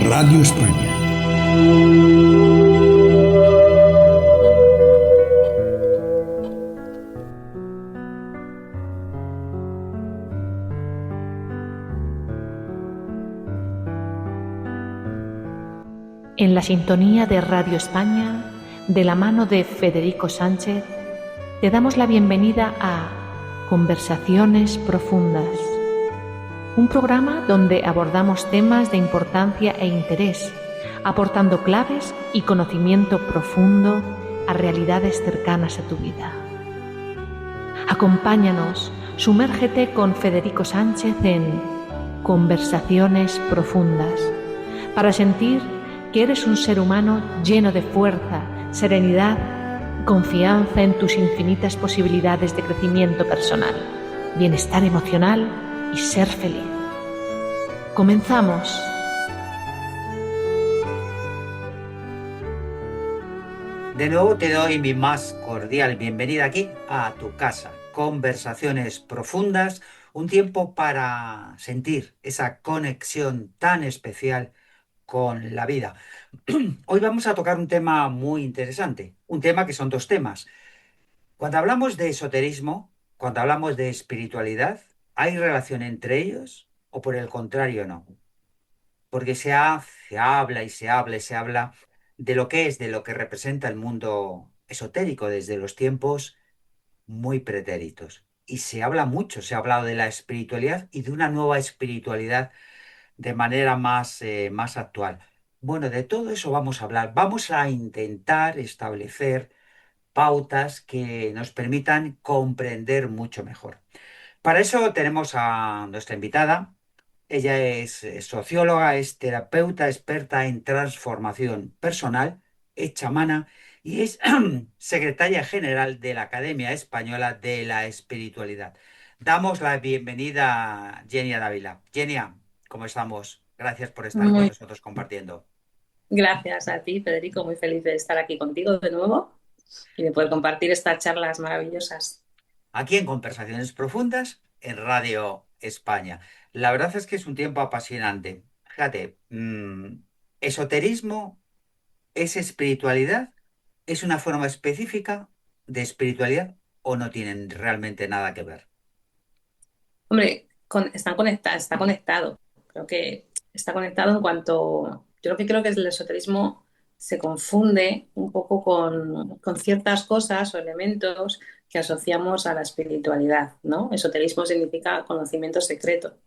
Radio España. En la sintonía de Radio España, de la mano de Federico Sánchez, te damos la bienvenida a Conversaciones Profundas, un programa donde abordamos temas de importancia e interés, aportando claves y conocimiento profundo a realidades cercanas a tu vida. Acompáñanos, sumérgete con Federico Sánchez en Conversaciones Profundas, para sentir que eres un ser humano lleno de fuerza, serenidad, confianza en tus infinitas posibilidades de crecimiento personal, bienestar emocional y ser feliz. Comenzamos. De nuevo te doy mi más cordial bienvenida aquí a tu casa. Conversaciones profundas, un tiempo para sentir esa conexión tan especial con la vida. Hoy vamos a tocar un tema muy interesante, un tema que son dos temas. Cuando hablamos de esoterismo, cuando hablamos de espiritualidad, ¿hay relación entre ellos o por el contrario no? Porque se habla y se habla y se habla de lo que es, de lo que representa el mundo esotérico desde los tiempos muy pretéritos. Y se habla mucho, se ha hablado de la espiritualidad y de una nueva espiritualidad de manera más actual. Bueno, de todo eso vamos a hablar. Vamos a intentar establecer pautas que nos permitan comprender mucho mejor. Para eso tenemos a nuestra invitada. Ella es socióloga, es terapeuta experta en transformación personal, es chamana y es secretaria general de la Academia Española de la Espiritualidad. Damos la bienvenida a Genia Dávila. Genia, ¿cómo estamos? Gracias por estar con Muy nosotros compartiendo. gracias a ti, Federico. Muy feliz de estar aquí contigo de nuevo y de poder compartir estas charlas maravillosas. Aquí en Conversaciones Profundas, en Radio España. La verdad es que es un tiempo apasionante. Fíjate, esoterismo es espiritualidad, es una forma específica de espiritualidad o no tienen realmente nada que ver. Hombre, está conectado. Creo que está conectado en cuanto... Yo lo que creo que el esoterismo se confunde un poco con ciertas cosas o elementos que asociamos a la espiritualidad, ¿no? Esoterismo significa conocimiento secreto.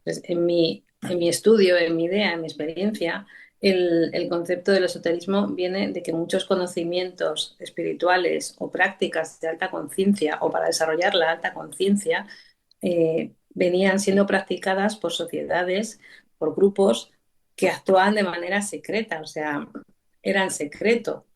Entonces, en mi estudio, en mi idea, en mi experiencia, el concepto del esoterismo viene de que muchos conocimientos espirituales o prácticas de alta conciencia o para desarrollar la alta conciencia venían siendo practicadas por sociedades, por grupos que actuaban de manera secreta, o sea, eran secreto,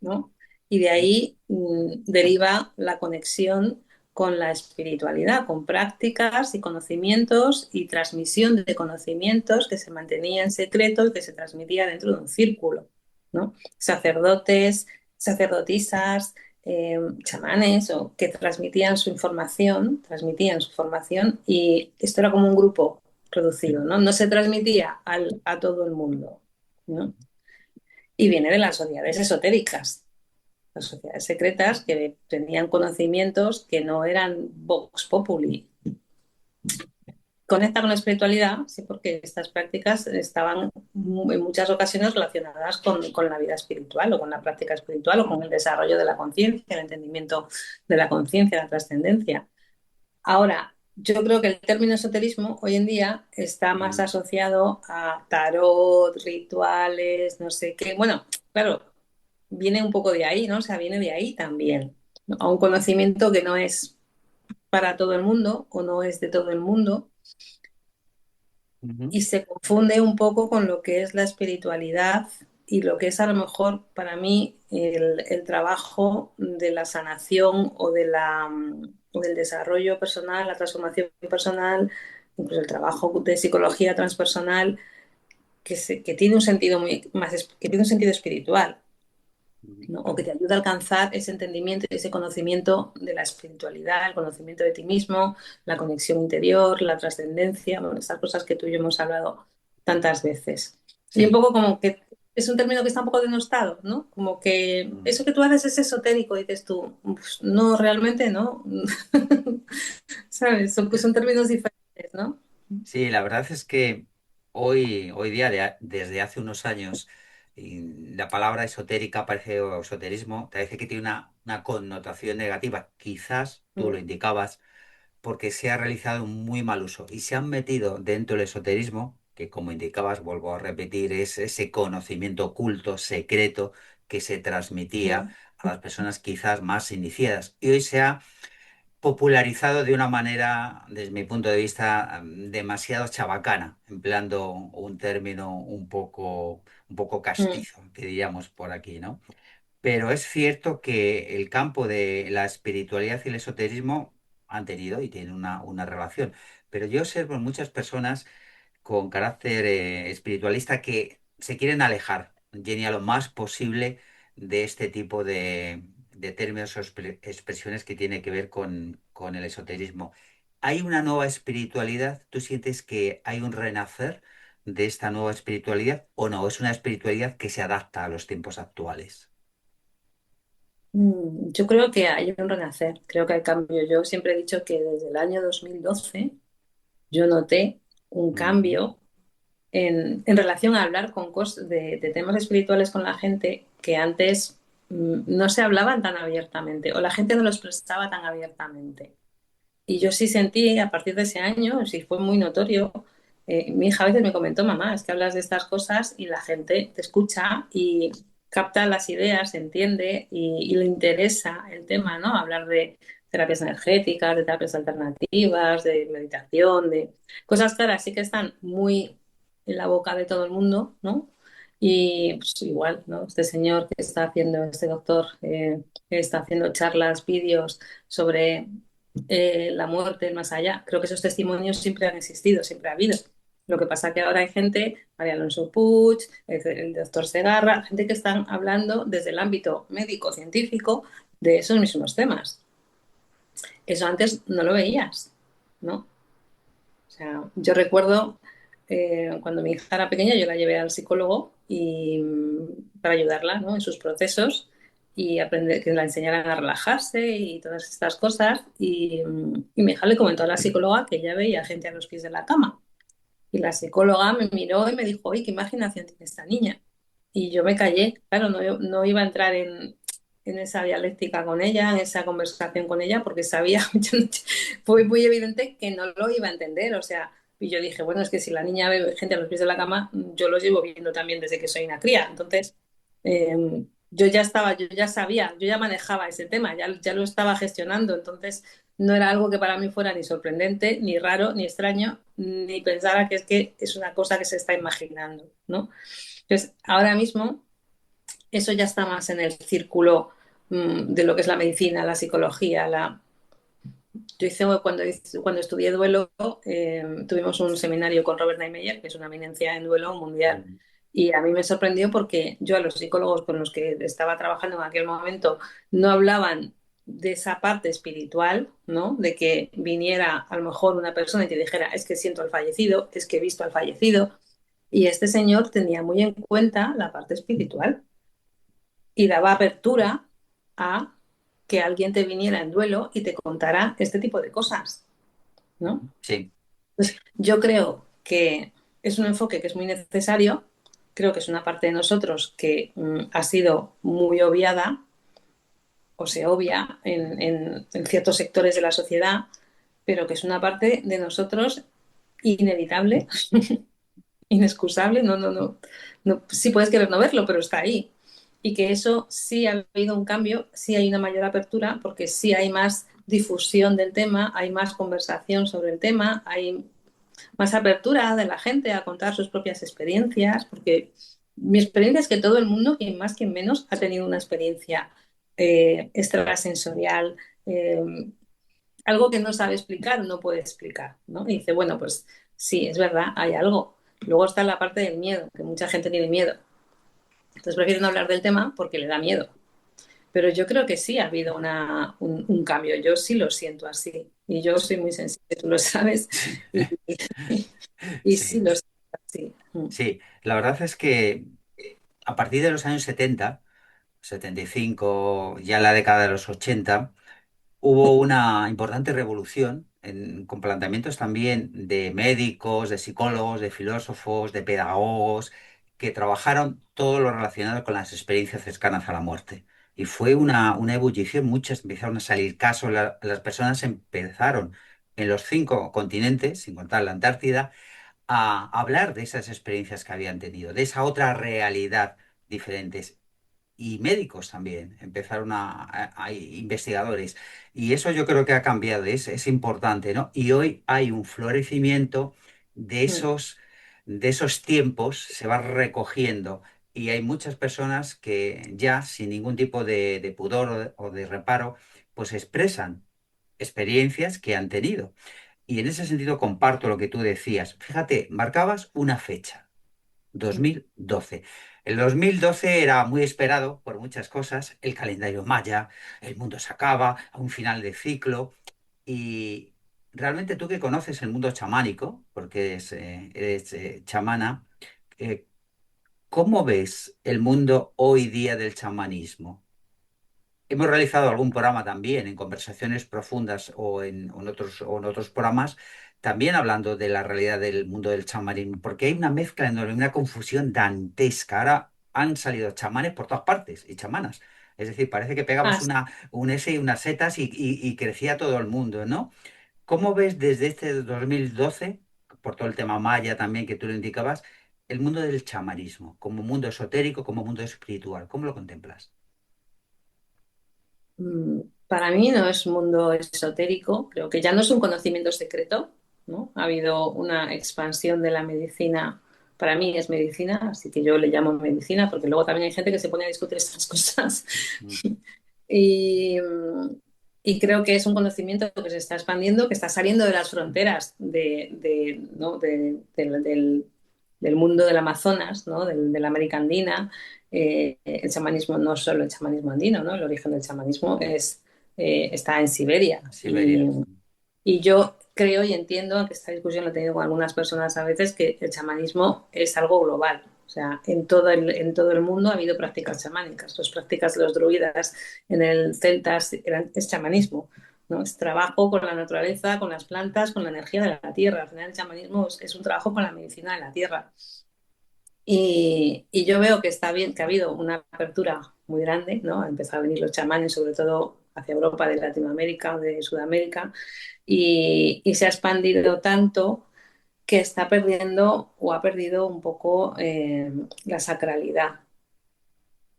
¿no? Y de ahí deriva la conexión con la espiritualidad, con prácticas y conocimientos y transmisión de conocimientos que se mantenía en secreto y que se transmitía dentro de un círculo, ¿no? Sacerdotes, sacerdotisas, chamanes o que transmitían su formación y esto era como un grupo reducido, ¿no? No se transmitía a todo el mundo, ¿no? Y viene de las sociedades esotéricas, las sociedades secretas que tenían conocimientos que no eran vox populi. Conecta con la espiritualidad, sí, porque estas prácticas estaban en muchas ocasiones relacionadas con la vida espiritual o con la práctica espiritual o con el desarrollo de la conciencia, el entendimiento de la conciencia, la trascendencia. Ahora, yo creo que el término esoterismo hoy en día está más asociado a tarot, rituales, no sé qué. Bueno, claro, viene un poco de ahí, ¿no? O sea, viene de ahí también, ¿no? A un conocimiento que no es para todo el mundo o no es de todo el mundo Ujú. y se confunde un poco con lo que es la espiritualidad y lo que es a lo mejor para mí el trabajo de la sanación o del desarrollo personal, la transformación personal, incluso el trabajo de psicología transpersonal que tiene un sentido que tiene un sentido espiritual, Ujú. ¿no? O que te ayuda a alcanzar ese entendimiento, ese conocimiento de la espiritualidad, el conocimiento de ti mismo, la conexión interior, la trascendencia, bueno, estas cosas que tú y yo hemos hablado tantas veces. Y un Sí. poco como que es un término que está un poco denostado, ¿no? Como que Mm. eso que tú haces es esotérico, dices tú, pues, no, realmente no, ¿sabes? Son términos diferentes, ¿no? Sí, la verdad es que hoy día, desde hace unos años, y la palabra esotérica parece, o esoterismo, parece que tiene una connotación negativa. Quizás tú lo Mm, indicabas, porque se ha realizado un muy mal uso y se han metido dentro del esoterismo, que como indicabas, vuelvo a repetir, es ese conocimiento oculto, secreto, que se transmitía mm, a las personas quizás más iniciadas. Y hoy se ha popularizado de una manera, desde mi punto de vista, demasiado chabacana, empleando un término un poco mm, castizo, que diríamos por aquí, ¿no? Pero es cierto que el campo de la espiritualidad y el esoterismo han tenido y tienen una relación. Pero yo observo en muchas personas con carácter espiritualista que se quieren alejar, Jenny, a lo más posible de este tipo de términos o expresiones que tiene que ver con el esoterismo. ¿Hay una nueva espiritualidad? ¿Tú sientes que hay un renacer de esta nueva espiritualidad o no? ¿Es una espiritualidad que se adapta a los tiempos actuales? Yo creo que hay un renacer, creo que hay cambio. Yo siempre he dicho que desde el año 2012 yo noté un Ujú. cambio en relación a hablar de temas espirituales con la gente que antes no se hablaban tan abiertamente o la gente no lo expresaba tan abiertamente. Y yo sí sentí a partir de ese año, sí fue muy notorio. Mi hija a veces me comentó, mamá, es que hablas de estas cosas y la gente te escucha y capta las ideas, entiende y le interesa el tema, ¿no? Hablar de terapias energéticas, de terapias alternativas, de meditación, de cosas claras, sí que están muy en la boca de todo el mundo, ¿no? Y pues igual, ¿no? Este señor que está haciendo, este doctor que está haciendo charlas, vídeos sobre la muerte, el más allá. Creo que esos testimonios siempre han existido, siempre ha habido. Lo que pasa que ahora hay gente, María Alonso Puig, el doctor Segarra, gente que están hablando desde el ámbito médico-científico de esos mismos temas. Eso antes no lo veías, ¿no? O sea, yo recuerdo cuando mi hija era pequeña, yo la llevé al psicólogo para ayudarla, ¿no? En sus procesos y aprender, que la enseñaran a relajarse y todas estas cosas. Y mi hija le comentó a la psicóloga que ella veía gente a los pies de la cama. Y la psicóloga me miró y me dijo, oye, qué imaginación tiene esta niña. Y yo me callé, claro, no iba a entrar en esa dialéctica con ella, en esa conversación con ella, porque sabía, fue muy evidente que no lo iba a entender. O sea, y yo dije, bueno, es que si la niña ve gente a los pies de la cama, yo los llevo viendo también desde que soy una cría. Entonces, yo ya sabía, yo ya manejaba ese tema, ya lo estaba gestionando. Entonces, no era algo que para mí fuera ni sorprendente, ni raro, ni extraño, ni pensara que es una cosa que se está imaginando, ¿no? Entonces, ahora mismo eso ya está más en el círculo de lo que es la medicina, la psicología. Yo cuando estudié duelo, tuvimos un seminario con Robert Neimeyer, que es una eminencia en duelo mundial. Mm. Y a mí me sorprendió porque yo a los psicólogos con los que estaba trabajando en aquel momento no hablaban de esa parte espiritual, ¿no? De que viniera a lo mejor una persona y te dijera, es que siento al fallecido, es que he visto al fallecido. Y este señor tenía muy en cuenta la parte espiritual y daba apertura a que alguien te viniera en duelo y te contara este tipo de cosas, ¿no? Sí. Entonces, yo creo que es un enfoque que es muy necesario, creo que es una parte de nosotros que ha sido muy obviada o se obvia en ciertos sectores de la sociedad, pero que es una parte de nosotros inevitable, inexcusable, no, sí puedes querer no verlo, pero está ahí. Y que eso sí ha habido un cambio, sí hay una mayor apertura, porque sí hay más difusión del tema, hay más conversación sobre el tema, hay más apertura de la gente a contar sus propias experiencias, porque mi experiencia es que todo el mundo, quien más, quien menos, ha tenido una experiencia extrasensorial, eh, algo que no sabe explicar, no puede explicar, ¿no? Y dice, bueno, pues sí, es verdad, hay algo. Luego está la parte del miedo, que mucha gente tiene miedo. Entonces prefieren no hablar del tema porque le da miedo. Pero yo creo que sí ha habido un cambio. Yo sí lo siento así. Y yo soy muy sensible, tú lo sabes. Y, y sí Sí, lo siento así. sí. La verdad es que a partir de los años 70, 75, ya la década de los 80, hubo una importante revolución con planteamientos también de médicos, de psicólogos, de filósofos, de pedagogos, que trabajaron todo lo relacionado con las experiencias cercanas a la muerte. Y fue una ebullición, muchas empezaron a salir casos, las personas empezaron en los 5 continentes, sin contar la Antártida, a hablar de esas experiencias que habían tenido, de esa otra realidad diferentes y médicos también, empezaron a investigadores. Y eso yo creo que ha cambiado, es importante, ¿no? Y hoy hay un florecimiento de Mm. esos tiempos, se va recogiendo. Y hay muchas personas que ya, sin ningún tipo de pudor o de reparo, pues expresan experiencias que han tenido. Y en ese sentido comparto lo que tú decías. Fíjate, marcabas una fecha. Mm. 2012. El 2012 era muy esperado por muchas cosas, el calendario maya, el mundo se acaba, a un final de ciclo, y realmente tú que conoces el mundo chamánico, porque eres chamana, eh, ¿cómo ves el mundo hoy día del chamanismo? Hemos realizado algún programa también en conversaciones profundas o en otros programas, también hablando de la realidad del mundo del chamanismo, porque hay una mezcla enorme, una confusión dantesca. Ahora han salido chamanes por todas partes y chamanas. Es decir, parece que Ah, pegabas sí. un S y unas setas y crecía todo el mundo, ¿no? ¿Cómo ves desde este 2012, por todo el tema maya también que tú lo indicabas, el mundo del chamanismo, como mundo esotérico, como mundo espiritual? ¿Cómo lo contemplas? Para mí no es un mundo esotérico, creo que ya no es un conocimiento secreto, ¿no? Ha habido una expansión de la medicina, para mí es medicina, así que yo le llamo medicina, porque luego también hay gente que se pone a discutir estas cosas. Mm. Y, y creo que es un conocimiento que se está expandiendo, que está saliendo de las fronteras ¿no? del mundo del Amazonas, ¿no? De la América Andina. El chamanismo no es solo el chamanismo andino, ¿no? El origen del chamanismo está en Siberia. Siberia. Y yo creo y entiendo, aunque esta discusión la he tenido con algunas personas a veces, que el chamanismo es algo global. O sea, en todo el mundo ha habido prácticas chamánicas. Las prácticas de los druidas en el celtas es chamanismo, ¿no? Es trabajo con la naturaleza, con las plantas, con la energía de la tierra. Al final el chamanismo es un trabajo con la medicina de la tierra. Y yo veo que está bien, que ha habido una apertura muy grande, ¿no? Han empezado a venir los chamanes, sobre todo hacia Europa, de Latinoamérica, de Sudamérica, y se ha expandido tanto que está perdiendo o ha perdido un poco la sacralidad,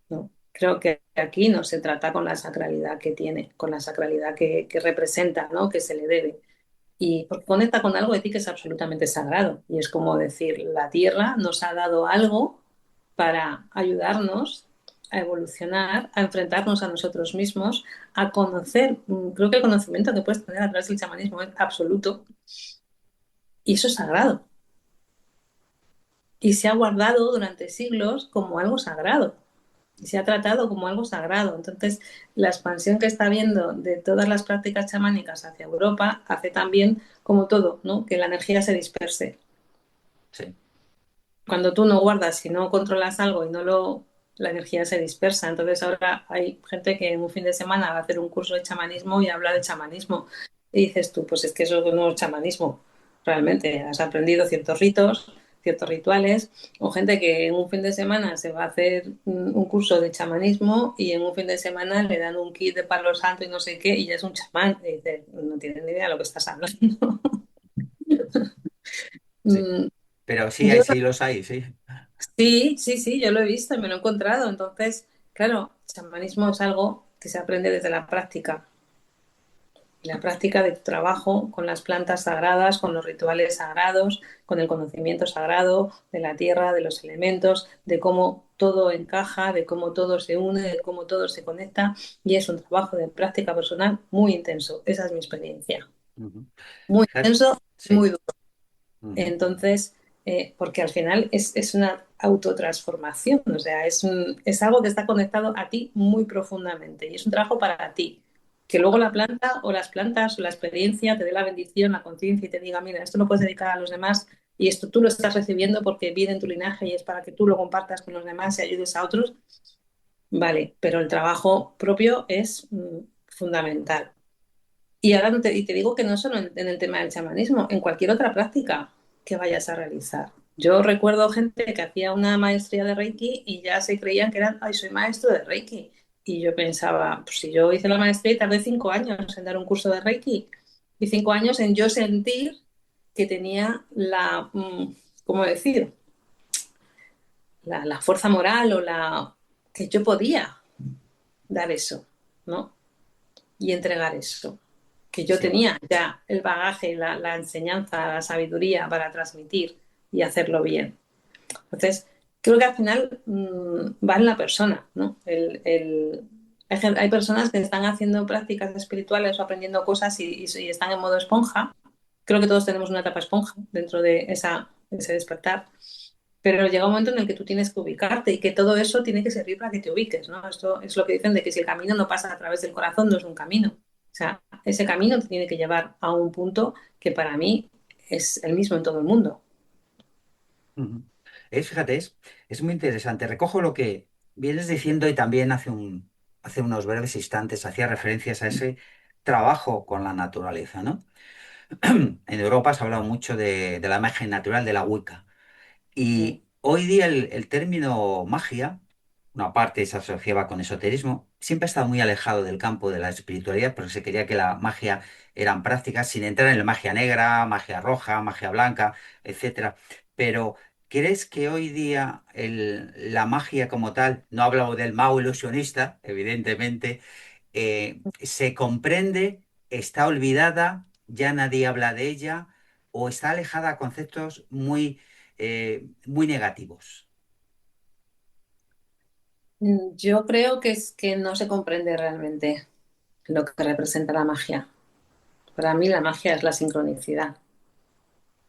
¿no? Creo que aquí no se trata con la sacralidad que tiene, con la sacralidad que representa, ¿no? Que se le debe. Y porque conecta con algo de ti que es absolutamente sagrado. Y es como decir, la tierra nos ha dado algo para ayudarnos a evolucionar, a enfrentarnos a nosotros mismos, a conocer. Creo que el conocimiento que puedes tener a través del chamanismo es absoluto y eso es sagrado. Y se ha guardado durante siglos como algo sagrado. Y se ha tratado como algo sagrado. Entonces, la expansión que está habiendo de todas las prácticas chamánicas hacia Europa hace también, como todo, ¿no? Que la energía se disperse. Sí. Cuando tú no guardas y no controlas algo y la energía se dispersa. Entonces ahora hay gente que en un fin de semana va a hacer un curso de chamanismo y habla de chamanismo. Y dices tú, pues es que eso no es chamanismo. Realmente has aprendido ciertos ritos, ciertos rituales, o gente que en un fin de semana se va a hacer un curso de chamanismo y en un fin de semana le dan un kit de palo santo y no sé qué y ya es un chamán. Y dices, no tienes ni idea de lo que estás hablando. Sí. Mm, Pero sí, Yo sí los hay, sí. Sí, sí, sí, yo lo he visto y me lo he encontrado. Entonces, claro, el chamanismo es algo que se aprende desde la práctica. Y la práctica de tu trabajo con las plantas sagradas, con los rituales sagrados, con el conocimiento sagrado de la tierra, de los elementos, de cómo todo encaja, de cómo todo se une, de cómo todo se conecta. Y es un trabajo de práctica personal muy intenso. Esa es mi experiencia. Ujú. Muy Fíjate, intenso, muy sí. duro. Ujú. Entonces, porque al final es una autotransformación, o sea, es algo que está conectado a ti muy profundamente y es un trabajo para ti. Que luego la planta o las plantas o la experiencia te dé la bendición, la conciencia y te diga, mira, esto lo puedes dedicar a los demás y esto tú lo estás recibiendo porque viene en tu linaje y es para que tú lo compartas con los demás y ayudes a otros, vale, pero el trabajo propio es fundamental. Y ahora y te digo que no solo en el tema del chamanismo, en cualquier otra práctica que vayas a realizar. Yo recuerdo gente que hacía una maestría de Reiki y ya se creían que eran, ay, soy maestro de Reiki. Y yo pensaba, pues si yo hice la maestría y tardé 5 años en dar un curso de Reiki y 5 años en yo sentir que tenía ¿cómo decir? La fuerza moral o que yo podía dar eso, ¿no? Y entregar eso. Que yo Sí. tenía ya el bagaje, la enseñanza, la sabiduría para transmitir y hacerlo bien. Entonces, creo que al final va en la persona, ¿no? Hay personas que están haciendo prácticas espirituales o aprendiendo cosas y están en modo esponja. Creo que todos tenemos una etapa esponja dentro de ese despertar. Pero llega un momento en el que tú tienes que ubicarte y que todo eso tiene que servir para que te ubiques, ¿no? Esto es lo que dicen de que si el camino no pasa a través del corazón, no es un camino. O sea, ese camino te tiene que llevar a un punto que para mí es el mismo en todo el mundo. Ujú. Fíjate, es muy interesante. Recojo lo que vienes diciendo y también hace unos breves instantes hacía referencias a ese trabajo con la naturaleza, ¿no? En Europa se ha hablado mucho de la imagen natural de la Wicca. Sí. Y hoy día el término magia, una parte se asociaba con esoterismo, siempre ha estado muy alejado del campo de la espiritualidad porque se quería que la magia eran prácticas, sin entrar en la magia negra, magia roja, magia blanca, etcétera. Pero ¿crees que hoy día la magia como tal, no hablo del mago ilusionista, evidentemente, se comprende, está olvidada, ya nadie habla de ella o está alejada a conceptos muy negativos? Yo creo que es que no se comprende realmente lo que representa la magia. Para mí la magia es la sincronicidad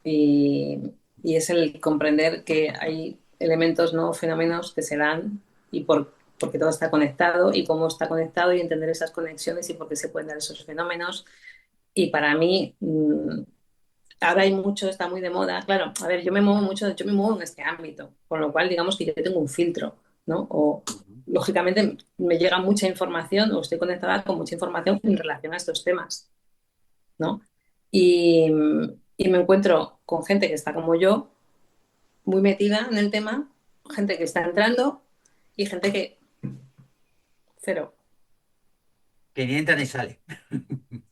y, y es el comprender que hay elementos, no fenómenos que se dan porque todo está conectado y cómo está conectado y entender esas conexiones y por qué se pueden dar esos fenómenos. Y para mí, ahora hay mucho, está muy de moda. Claro, a ver, yo me muevo mucho, yo me muevo en este ámbito, con lo cual digamos que yo tengo un filtro, ¿no? O Ujú. lógicamente me llega mucha información o estoy conectada con mucha información en relación a estos temas, ¿no? Y, y me encuentro con gente que está como yo, muy metida en el tema, gente que está entrando y gente que cero. Que ni entra ni sale.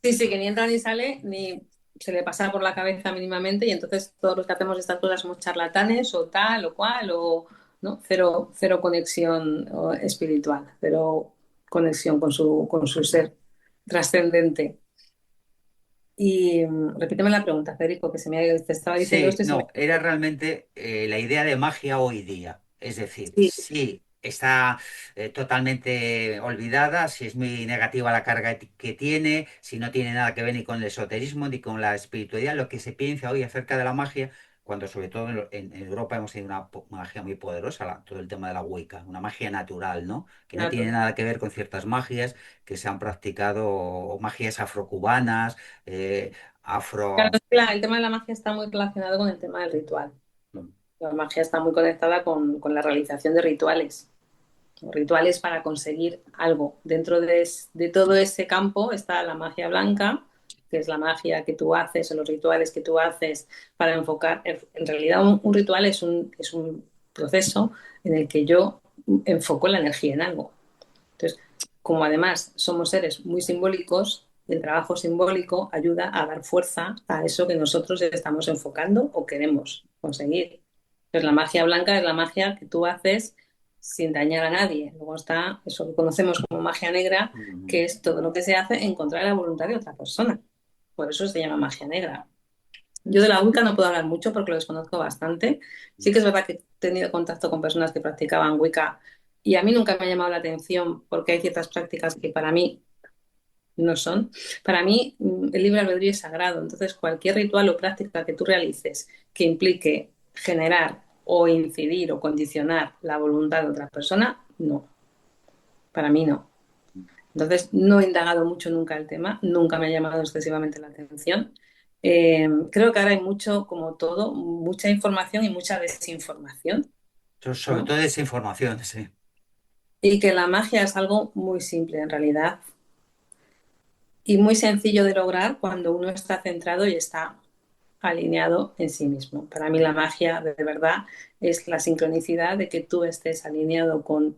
Sí, sí, que ni entra ni sale, ni se le pasa por la cabeza mínimamente y entonces todos los que hacemos estas cosas somos charlatanes o tal o cual o no, cero conexión espiritual, cero conexión con su ser trascendente. Y repíteme la pregunta, Federico, que te estaba diciendo Sí, esto y se me... no, era realmente la idea de magia hoy día. Es decir, Sí, sí, está totalmente olvidada, si es muy negativa la carga que tiene, si no tiene nada que ver ni con el esoterismo ni con la espiritualidad, lo que se piensa hoy acerca de la magia, cuando sobre todo en Europa hemos tenido una magia muy poderosa, todo el tema de la Wicca, una magia natural, ¿no? Que no tiene natural. nada que ver con ciertas magias que se han practicado, o magias afrocubanas, Claro, afro... es que el tema de la magia está muy relacionado con el tema del ritual. La magia está muy conectada con la realización de rituales. Rituales para conseguir algo. Dentro de todo ese campo está la magia blanca, que es la magia que tú haces o los rituales que tú haces para enfocar. En realidad, un ritual es un proceso en el que yo enfoco la energía en algo. Entonces, como además somos seres muy simbólicos, el trabajo simbólico ayuda a dar fuerza a eso que nosotros estamos enfocando o queremos conseguir. Entonces, la magia blanca es la magia que tú haces sin dañar a nadie. Luego está eso que conocemos como magia negra, Ujú. que es todo lo que se hace en contra de la voluntad de otra persona. Por eso se llama magia negra. Yo de la Wicca no puedo hablar mucho porque lo desconozco bastante. Sí que es verdad que he tenido contacto con personas que practicaban Wicca y a mí nunca me ha llamado la atención porque hay ciertas prácticas que para mí no son. Para mí el libre albedrío es sagrado, entonces cualquier ritual o práctica que tú realices que implique generar o incidir o condicionar la voluntad de otra persona, no, para mí no. Entonces, no he indagado mucho nunca el tema, nunca me ha llamado excesivamente la atención. Creo que ahora hay mucho, como todo, mucha información y mucha desinformación, Sobre ¿no? todo esa información, sí. Y que la magia es algo muy simple en realidad y muy sencillo de lograr cuando uno está centrado y está alineado en sí mismo. Para mí la magia de verdad es la sincronicidad de que tú estés alineado con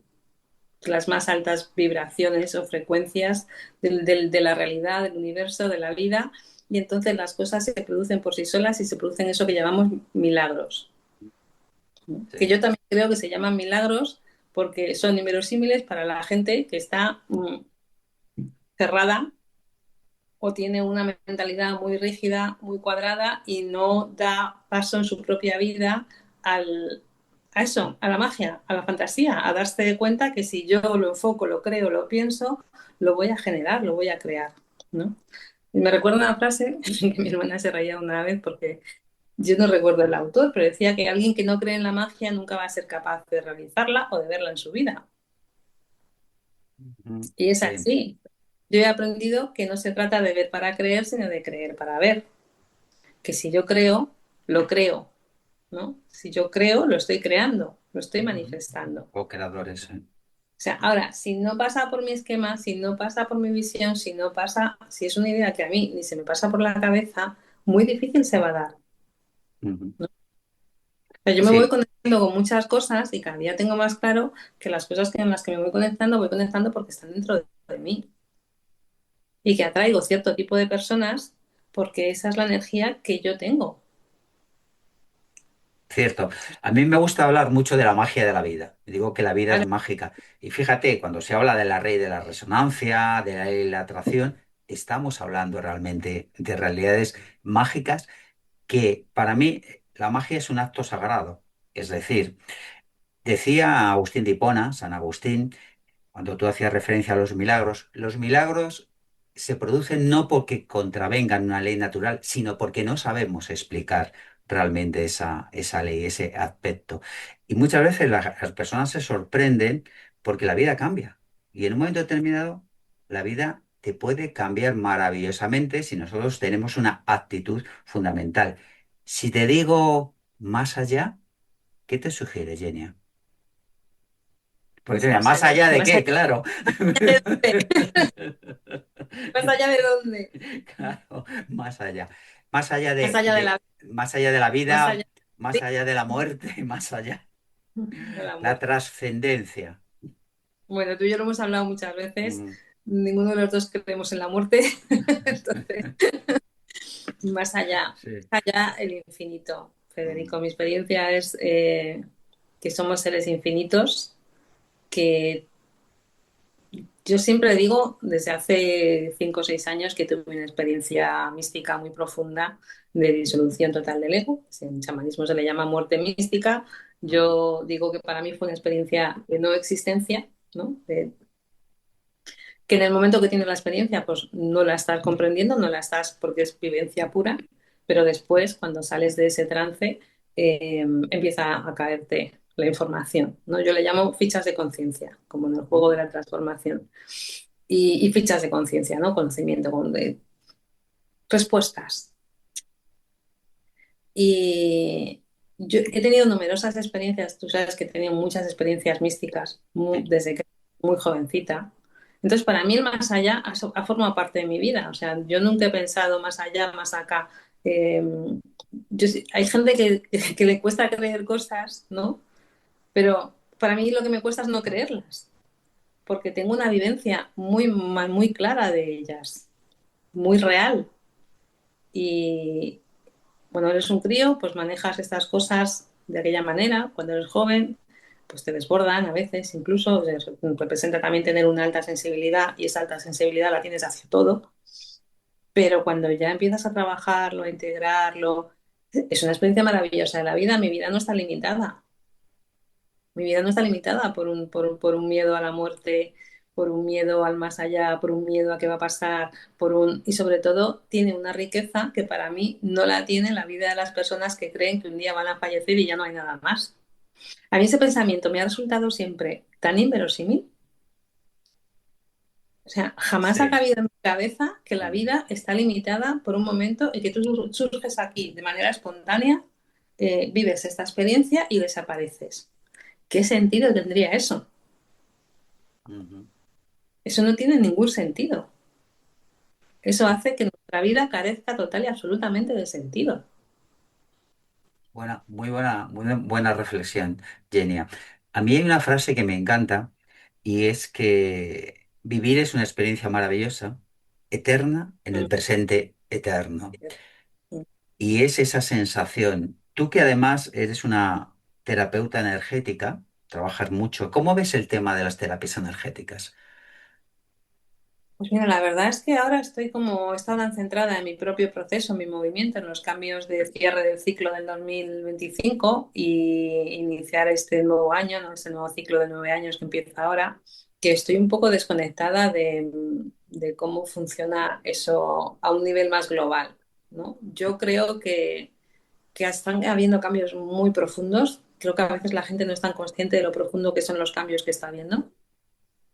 las más altas vibraciones o frecuencias de la realidad, del universo, de la vida, y entonces las cosas se producen por sí solas y se producen eso que llamamos milagros, ¿no? Que Sí. yo también creo que se llaman milagros porque son inverosímiles para la gente que está cerrada o tiene una mentalidad muy rígida, muy cuadrada y no da paso en su propia vida al, a eso, a la magia, a la fantasía, a darse cuenta que si yo lo enfoco, lo creo, lo pienso, lo voy a generar, lo voy a crear, ¿no? Y me recuerda una frase que mi hermana se reía una vez porque yo no recuerdo el autor, pero decía que alguien que no cree en la magia nunca va a ser capaz de realizarla o de verla en su vida. Ujú. Y es Sí. así. Yo he aprendido que no se trata de ver para creer, sino de creer para ver. Que si yo creo, lo creo, ¿no? Si yo creo, lo estoy creando, lo estoy Ujú. manifestando. Co-creadores, sí. O sea, ahora, si no pasa por mi esquema, si no pasa por mi visión, si es una idea que a mí ni se me pasa por la cabeza, muy difícil se va a dar, Ujú. ¿no? O sea, yo me voy Sí, conectando con muchas cosas y cada día tengo más claro que las cosas en las que me voy conectando porque están dentro de mí y que atraigo cierto tipo de personas porque esa es la energía que yo tengo. cierto. A mí me gusta hablar mucho de la magia de la vida. Digo que la vida es Vale. mágica. Y fíjate, cuando se habla de la ley de la resonancia, de la ley de la atracción, estamos hablando realmente de realidades mágicas que para mí la magia es un acto sagrado. Es decir, decía Agustín de Hipona, San Agustín, cuando tú hacías referencia a los milagros se producen no porque contravengan una ley natural, sino porque no sabemos explicar realmente esa ley, ese aspecto. Y muchas veces las personas se sorprenden porque la vida cambia. Y en un momento determinado, la vida te puede cambiar maravillosamente si nosotros tenemos una actitud fundamental. Si te digo más allá, ¿qué te sugiere, Genia? Porque Pues mira, más más allá, allá de más qué, allá claro. de dónde, más allá de dónde, Claro, más allá. Más allá más allá de la, más allá de la más allá vida, más allá de la muerte, más allá. de la La muerte. trascendencia. Bueno, tú y yo lo hemos hablado muchas veces. Mm, Ninguno de los dos creemos en la muerte. Entonces, sí. más allá el infinito. Mm, Federico, mi experiencia es que somos seres infinitos, que yo siempre digo, desde hace 5 o 6 años, que tuve una experiencia mística muy profunda de disolución total del ego. En chamanismo se le llama muerte mística. mm, Yo digo que para mí fue una experiencia de no existencia, ¿no? Que en el momento que tienes la experiencia, pues no la estás comprendiendo, no la estás porque es vivencia pura, pero después, cuando sales de ese trance, empieza a caerte la información, ¿no? Yo le llamo fichas de conciencia, como en el juego de mm. la transformación. Y fichas de conciencia, ¿no? Conocimiento, respuestas. Y yo he tenido numerosas experiencias, tú sabes que he tenido muchas experiencias místicas Sí. desde que era muy jovencita. Entonces, para mí el más allá ha formado parte de mi vida. O sea, yo nunca he pensado más allá, más acá. Eh, hay gente que le cuesta creer cosas, ¿no? Pero para mí lo que me cuesta es no creerlas, porque tengo una vivencia muy clara de ellas, muy real. Y, cuando eres un crío, pues manejas estas cosas de aquella manera. Cuando eres joven, pues te desbordan a veces, incluso representa también tener una alta sensibilidad y esa alta sensibilidad la tienes hacia todo. Pero cuando ya empiezas a trabajarlo, a integrarlo, es una experiencia maravillosa de la vida. Mi vida no está limitada. Mi vida no está limitada por un miedo a la muerte, por un miedo al más allá, por un miedo a qué va a pasar, y sobre todo tiene una riqueza que para mí no la tiene la vida de las personas que creen que un día van a fallecer y ya no hay nada más. A mí ese pensamiento me ha resultado siempre tan inverosímil. O sea, jamás ha Sí. cabido en mi cabeza que la Mm. vida está limitada por un momento y que tú surges aquí de manera espontánea, vives esta experiencia y desapareces. ¿Qué sentido tendría eso? Ujú. Eso no tiene ningún sentido. Eso hace que nuestra vida carezca total y absolutamente de sentido. Muy buena reflexión, Genia. A mí hay una frase que me encanta y es que vivir es una experiencia maravillosa, eterna, en el presente eterno. Y es esa sensación. Tú que además eres una terapeuta energética, trabajas mucho. ¿Cómo ves el tema de las terapias energéticas? Pues mira, la verdad es que ahora estoy como, he estado tan centrada en mi propio proceso, en mi movimiento, en los cambios de cierre del ciclo del 2025 y iniciar este nuevo año, ¿no? Este nuevo ciclo de 9 años que empieza ahora, que estoy un poco desconectada de cómo funciona eso a un nivel más global, ¿no? Yo creo que están habiendo cambios muy profundos. Creo que a veces la gente no es tan consciente de lo profundo que son los cambios que está habiendo,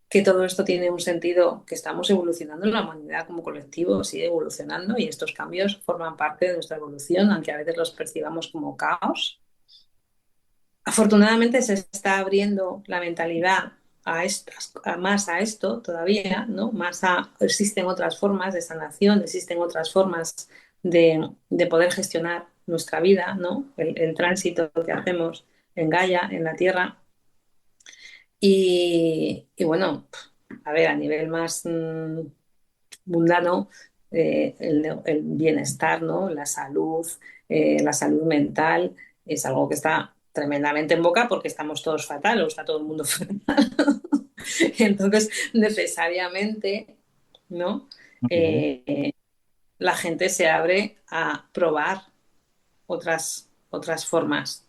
que todo esto tiene un sentido, que estamos evolucionando, la humanidad como colectivo sigue evolucionando y estos cambios forman parte de nuestra evolución, aunque a veces los percibamos como caos. Afortunadamente se está abriendo la mentalidad más a esto todavía, ¿no? Existen otras formas de sanación, existen otras formas de poder gestionar nuestra vida, ¿no? El tránsito que hacemos en Gaia, en la Tierra. Y bueno, a ver, a nivel más mundano, el bienestar, ¿no? La salud mental, es algo que está tremendamente en boca porque estamos todos fatal o está todo el mundo fatal. Entonces, necesariamente, ¿no? Ujú. Eh, la gente se abre a probar otras formas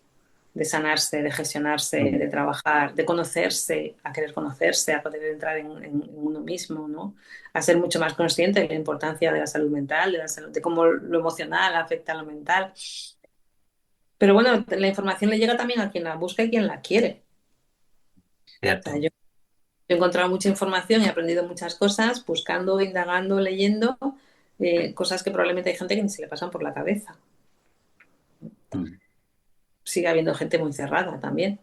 de sanarse, de gestionarse, Mm. de trabajar, de conocerse, a querer conocerse, a poder entrar en uno mismo, ¿no? A ser mucho más consciente de la importancia de la salud mental, de cómo lo emocional afecta a lo mental. Pero bueno, la información le llega también a quien la busca y quien la quiere. O sea, Cierto. yo he encontrado mucha información y he aprendido muchas cosas buscando, indagando, leyendo, cosas que probablemente hay gente que ni se le pasan por la cabeza. Mm. Sigue habiendo gente muy cerrada también.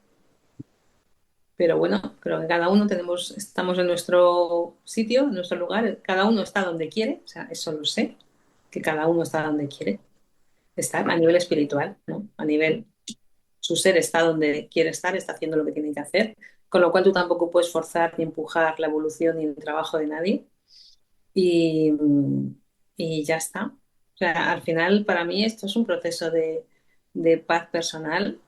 Pero bueno, creo que cada uno estamos en nuestro sitio, en nuestro lugar, cada uno está donde quiere, o sea, eso lo sé, que cada uno está donde quiere estar a nivel espiritual, ¿no? A nivel, su ser está donde quiere estar, está haciendo lo que tiene que hacer, con lo cual tú tampoco puedes forzar ni empujar la evolución ni el trabajo de nadie y, y ya está. O sea, al final, para mí esto es un proceso de paz personal,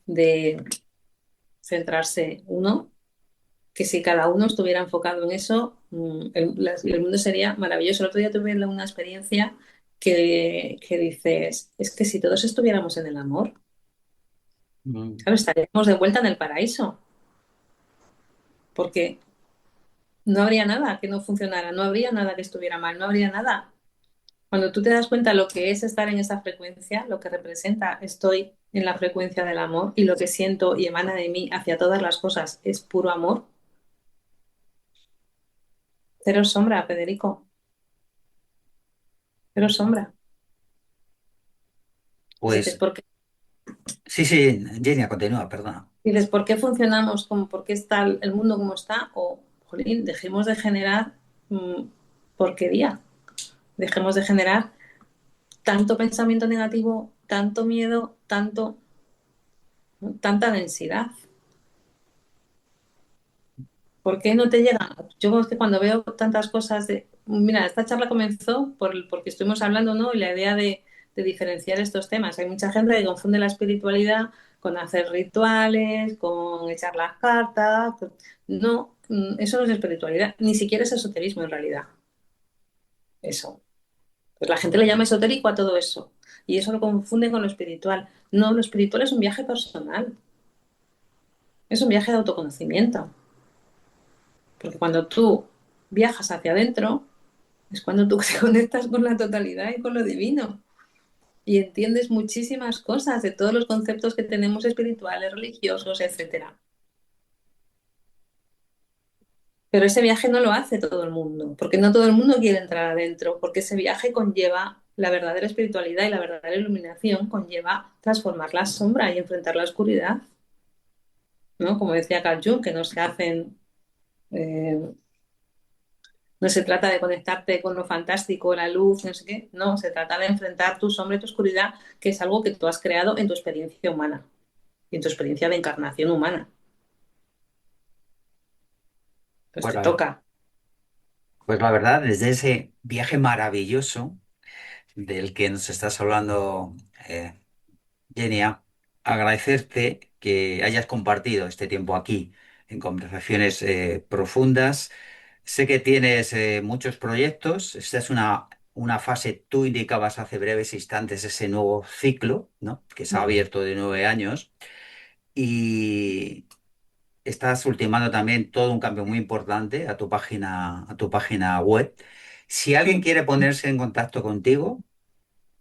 de centrarse uno que si cada uno estuviera enfocado en eso, el mundo sería maravilloso. El otro día tuve una experiencia que dices, es que si todos estuviéramos en el amor, Mm. claro, estaríamos de vuelta en el paraíso, porque no habría nada que no funcionara, no habría nada que estuviera mal, no habría nada. Cuando tú te das cuenta lo que es estar en esa frecuencia, lo que representa, estoy en la frecuencia del amor y lo que siento y emana de mí hacia todas las cosas es puro amor, cero sombra, Federico, cero sombra. Dices, Pues ¿por qué? sí, sí, Genia, continúa, perdona. Dices, ¿por qué funcionamos como, por qué está el mundo como está? O, jolín, dejemos de generar porquería, dejemos de generar tanto pensamiento negativo, tanto miedo, tanta densidad. ¿Por qué no te llega? Yo es que cuando veo tantas cosas de... Mira, esta charla comenzó porque estuvimos hablando, ¿no? Y la idea de diferenciar estos temas. Hay mucha gente que confunde la espiritualidad con hacer rituales, con echar las cartas. No, eso no es espiritualidad, ni siquiera es esoterismo en realidad. Eso. Pues la gente le llama esotérico a todo eso. Y eso lo confunde con lo espiritual. No, lo espiritual es un viaje personal. Es un viaje de autoconocimiento. Porque cuando tú viajas hacia adentro, es cuando tú te conectas con la totalidad y con lo divino. Y entiendes muchísimas cosas de todos los conceptos que tenemos espirituales, religiosos, etcétera. Pero ese viaje no lo hace todo el mundo, porque no todo el mundo quiere entrar adentro, porque ese viaje conlleva la verdadera espiritualidad y la verdadera iluminación, conlleva transformar la sombra y enfrentar la oscuridad, ¿no? Como decía Carl Jung, que no se hacen, eh, no se trata de conectarte con lo fantástico, la luz, no sé qué, no, se trata de enfrentar tu sombra y tu oscuridad, que es algo que tú has creado en tu experiencia humana y en tu experiencia de encarnación humana. Pues Pues te la, toca. pues la verdad, desde ese viaje maravilloso del que nos estás hablando, Genia, agradecerte que hayas compartido este tiempo aquí en conversaciones profundas. Sé que tienes muchos proyectos. Esta es una fase, tú indicabas hace breves instantes ese nuevo ciclo, ¿no? Que se ha abierto de 9 años y estás ultimando también todo un cambio muy importante a tu página web. Si alguien quiere ponerse en contacto contigo,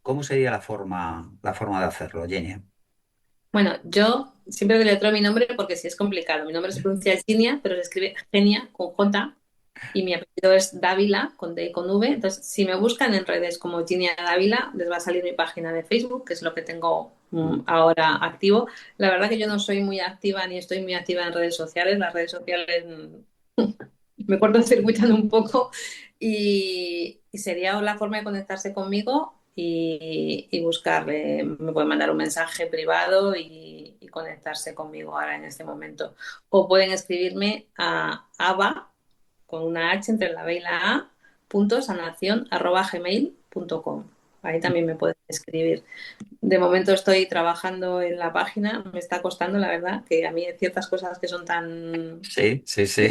¿cómo sería la forma de hacerlo, Jenny? Bueno, yo siempre deletreo mi nombre porque sí es complicado. Mi nombre se pronuncia Ginia, pero se escribe Genia con J y mi apellido es Dávila con D y con V. Entonces, si me buscan en redes como Ginia Dávila, les va a salir mi página de Facebook, que es lo que tengo ahora activo. La verdad que yo no soy muy activa ni estoy muy activa en redes sociales. Las redes sociales me cortocircuitan un poco y sería la forma de conectarse conmigo y buscarle. Me pueden mandar un mensaje privado y conectarse conmigo ahora en este momento. O pueden escribirme a ava, con una H entre la B y la A, punto sanación arroba gmail.com. Ahí también me pueden escribir. De momento estoy trabajando en la página, me está costando, la verdad, que a mí hay ciertas cosas que son tan Sí, sí, sí.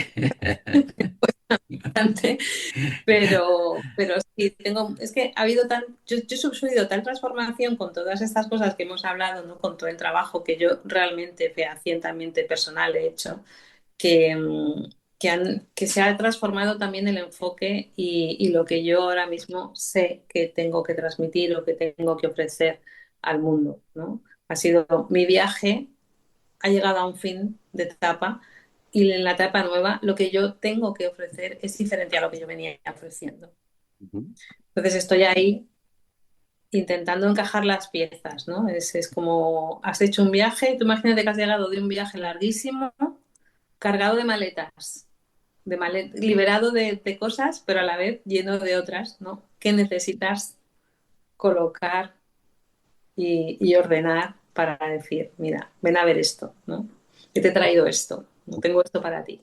pero sí, es que ha habido yo he subido tal transformación con todas estas cosas que hemos hablado, ¿no? Con todo el trabajo que yo realmente fehacientemente personal he hecho, que, que se ha transformado también el enfoque y lo que yo ahora mismo sé que tengo que transmitir o que tengo que ofrecer al mundo, ¿no? Ha sido mi viaje, ha llegado a un fin de etapa y en la etapa nueva lo que yo tengo que ofrecer es diferente a lo que yo venía ofreciendo. Ujú. Entonces estoy ahí intentando encajar las piezas, ¿no? Es como, has hecho un viaje, tú imagínate que has llegado de un viaje larguísimo, cargado de maletas, liberado de cosas, pero a la vez lleno de otras, ¿no? Que necesitas colocar y ordenar para decir, mira, ven a ver esto, ¿no? Que te he traído esto, no tengo esto para ti.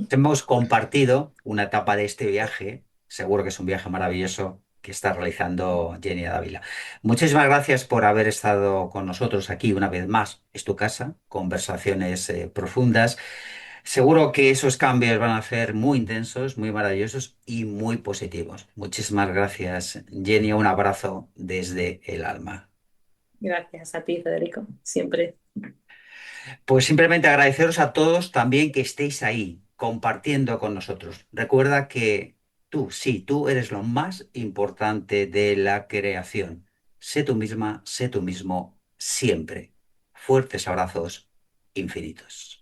Hemos compartido una etapa de este viaje. Seguro que es un viaje maravilloso que está realizando Jenny Dávila. Muchísimas gracias por haber estado con nosotros aquí una vez más. Es tu casa, conversaciones profundas. Seguro que esos cambios van a ser muy intensos, muy maravillosos y muy positivos. Muchísimas gracias, Jenny. Un abrazo desde el alma. Gracias a ti, Federico, siempre. Pues simplemente agradeceros a todos también que estéis ahí compartiendo con nosotros. Recuerda que tú, sí, tú eres lo más importante de la creación. Sé tú misma, sé tú mismo, siempre. Fuertes abrazos infinitos.